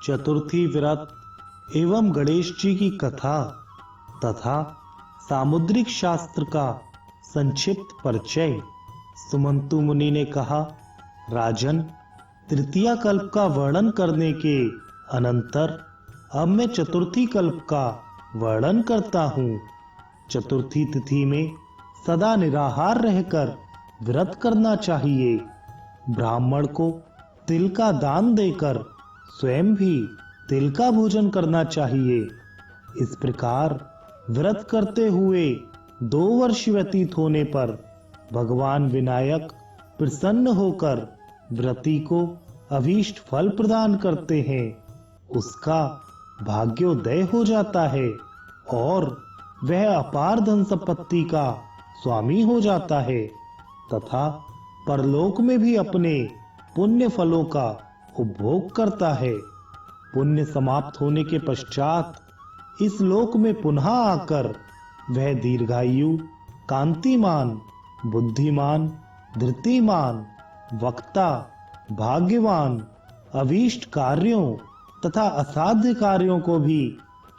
चतुर्थी व्रत एवं गणेश जी की कथा तथा सामुद्रिक शास्त्र का संक्षिप्त परिचय। सुमंतु मुनि ने कहा, राजन, तृतीया कल्प का वर्णन करने के अनंतर अब मैं चतुर्थी कल्प का वर्णन करता हूँ। चतुर्थी तिथि में सदा निराहार रहकर व्रत करना चाहिए। ब्राह्मण को तिल का दान देकर स्वयं भी तिल का भोजन करना चाहिए। इस प्रकार व्रत करते हुए 2 वर्ष व्यतीत होने पर भगवान विनायक प्रसन्न होकर व्रती को अभीष्ट फल प्रदान करते हैं। उसका भाग्योदय हो जाता है और वह अपार धन संपत्ति का स्वामी हो जाता है तथा परलोक में भी अपने पुण्य फलों का उपभोग करता है। पुण्य समाप्त होने के पश्चात इस लोक में पुनः आकर वह दीर्घायु, कांतिमान, बुद्धिमान, धृतिमान, वक्ता, भाग्यवान, अभीष्ट कार्यों तथा असाध्य कार्यों को भी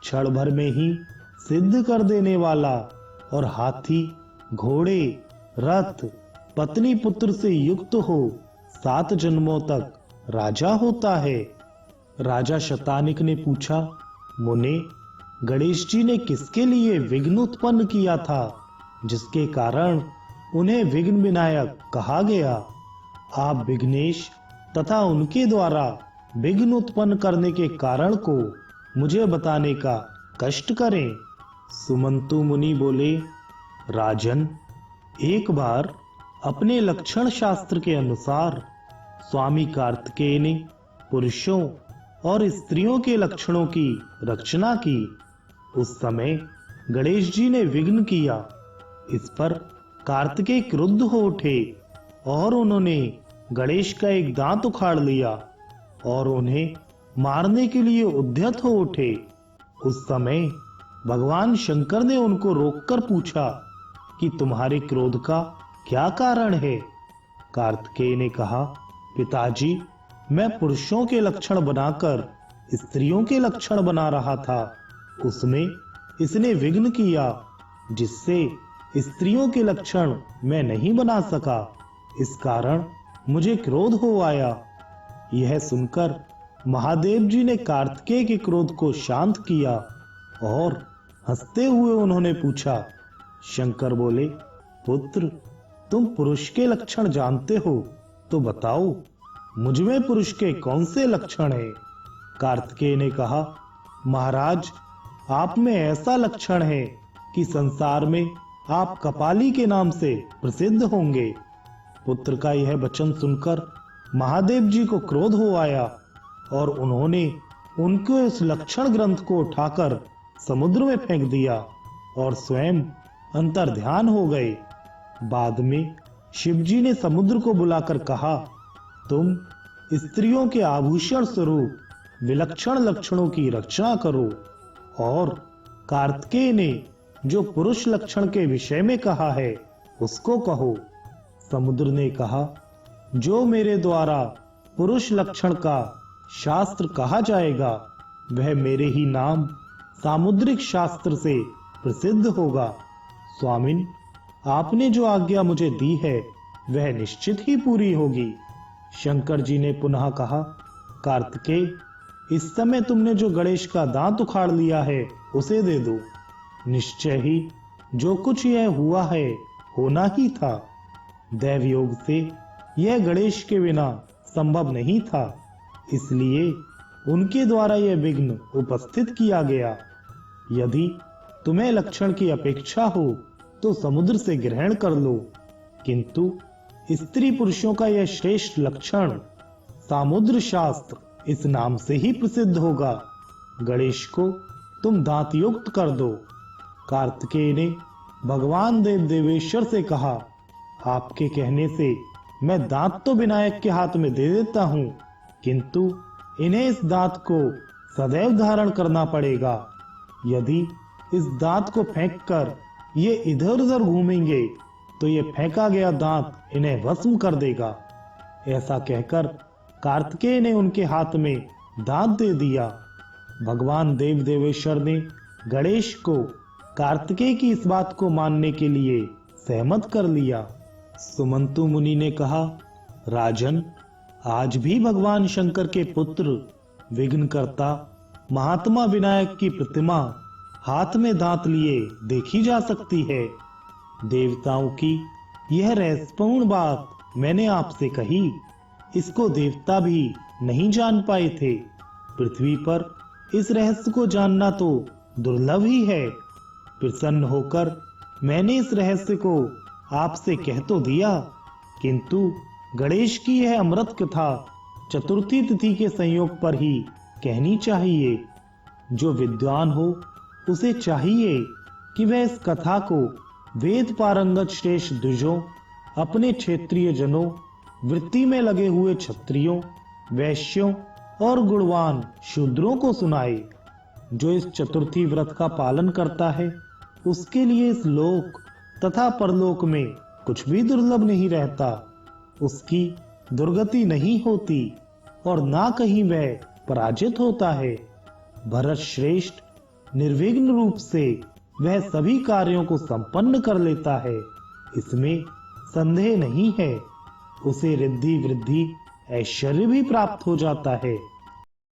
क्षण भर में ही सिद्ध कर देने वाला और हाथी, घोड़े, रथ, पत्नी पुत्र से युक्त हो 7 जन्मों तक राजा होता है। राजा शतानिक ने पूछा, मुने, गणेश जी ने किसके लिए विघ्न उत्पन्न किया था जिसके कारण उन्हें विघ्न विनायक कहा गया? आप विघ्नेश तथा उनके द्वारा विघ्न उत्पन्न करने के कारण को मुझे बताने का कष्ट करें। सुमंतु मुनि बोले, राजन, एक बार अपने लक्षण शास्त्र के अनुसार स्वामी कार्तिकेय ने पुरुषों और स्त्रियों के लक्षणों की रचना की। उस समय गणेश जी ने विघ्न किया। इस पर कार्तिकेय क्रुद्ध हो उठे और उन्होंने गणेश का एक दांत उखाड़ लिया और उन्हें मारने के लिए उद्यत हो उठे। उस समय भगवान शंकर ने उनको रोककर पूछा कि तुम्हारे क्रोध का क्या कारण है? कार्तिकेय ने कहा, पिताजी, मैं पुरुषों के लक्षण बनाकर स्त्रियों के लक्षण बना रहा था। उसमें इसने विघ्न किया जिससे स्त्रियों के लक्षण मैं नहीं बना सका। इस कारण मुझे क्रोध हो आया। यह सुनकर महादेव जी ने कार्तिकेय के क्रोध को शांत किया और हंसते हुए उन्होंने पूछा। शंकर बोले, पुत्र, तुम पुरुष के लक्षण जानते हो तो बताओ, मुझमें पुरुष के कौन से लक्षण हैं? कार्तिकेय ने कहा, महाराज, आप में ऐसा लक्षण है कि संसार में आप कपाली के नाम से प्रसिद्ध होंगे। पुत्र का यह वचन सुनकर महादेव जी को क्रोध हो आया और उन्होंने उनके उस लक्षण ग्रंथ को उठाकर समुद्र में फेंक दिया और स्वयं अंतर्ध्यान हो गए। बाद में शिवजी ने समुद्र को बुलाकर कहा, तुम स्त्रियों के आभूषण स्वरूप विलक्षण लक्षणों की रचना करो। और कार्तिकेय ने जो पुरुष लक्षण के विषय में कहा है उसको कहो। समुद्र ने कहा, जो मेरे द्वारा पुरुष लक्षण का शास्त्र कहा जाएगा वह मेरे ही नाम सामुद्रिक शास्त्र से प्रसिद्ध होगा। स्वामिन, आपने जो आज्ञा मुझे दी है वह निश्चित ही पूरी होगी। शंकर जी ने पुनः कहा, कार्तिकेय, इस समय तुमने जो गणेश का दांत उखाड़ लिया है उसे दे दो। निश्चय ही जो कुछ यह हुआ है होना ही था। दैव योग से यह गणेश के बिना संभव नहीं था, इसलिए उनके द्वारा यह विघ्न उपस्थित किया गया। यदि तुम्हें लक्षण की अपेक्षा हो तो समुद्र से ग्रहण कर लो, किंतु स्त्री पुरुषों का यह श्रेष्ठ लक्षण सामुद्र शास्त्र इस नाम से ही प्रसिद्ध होगा। गणेश को तुम दांत युक्त कर दो। कार्तिकेय ने भगवान देव देवेश्वर से कहा, आपके कहने से मैं दांत तो विनायक के हाथ में दे देता हूँ, किंतु इन्हें इस दांत को सदैव धारण करना पड़ेगा। यदि इस दांत को फेंककर ये इधर उधर घूमेंगे तो ये फेंका गया दांत इन्हें भस्म कर देगा। ऐसा कहकर कार्तिकेय ने उनके हाथ में दांत दे दिया। भगवान देव देवेश्वर ने गणेश को कार्तिकेय की इस बात को मानने के लिए सहमत कर लिया। सुमंतु मुनि ने कहा, राजन, आज भी भगवान शंकर के पुत्र विघ्नकर्ता महात्मा विनायक की प्रतिमा हाथ में दांत लिए देखी जा सकती है। देवताओं की यह रहस्यपूर्ण बात मैंने आपसे कही, इसको देवता भी नहीं जान पाए थे। पृथ्वी पर इस रहस्य को जानना तो दुर्लभ ही है। प्रसन्न होकर मैंने इस रहस्य को आपसे कह तो दिया, किंतु गणेश की यह अमृत कथा चतुर्थी तिथि के संयोग पर ही कहनी चाहिए। जो विद्वान हो उसे चाहिए कि वह इस कथा को वेद पारंगत श्रेष्ठ द्विजों, अपने क्षेत्रीय जनों, वृत्ति में लगे हुए क्षत्रियों, वैश्यों और गुणवान शूद्रों को सुनाए। जो इस चतुर्थी व्रत का पालन करता है उसके लिए इस लोक तथा परलोक में कुछ भी दुर्लभ नहीं रहता। उसकी दुर्गति नहीं होती और ना कहीं वह पराजित होता है। भरत श्रेष्ठ निर्विघ्न रूप से वह सभी कार्यों को संपन्न कर लेता है, इसमें संदेह नहीं है। उसे रिद्धि वृद्धि ऐश्वर्य भी प्राप्त हो जाता है।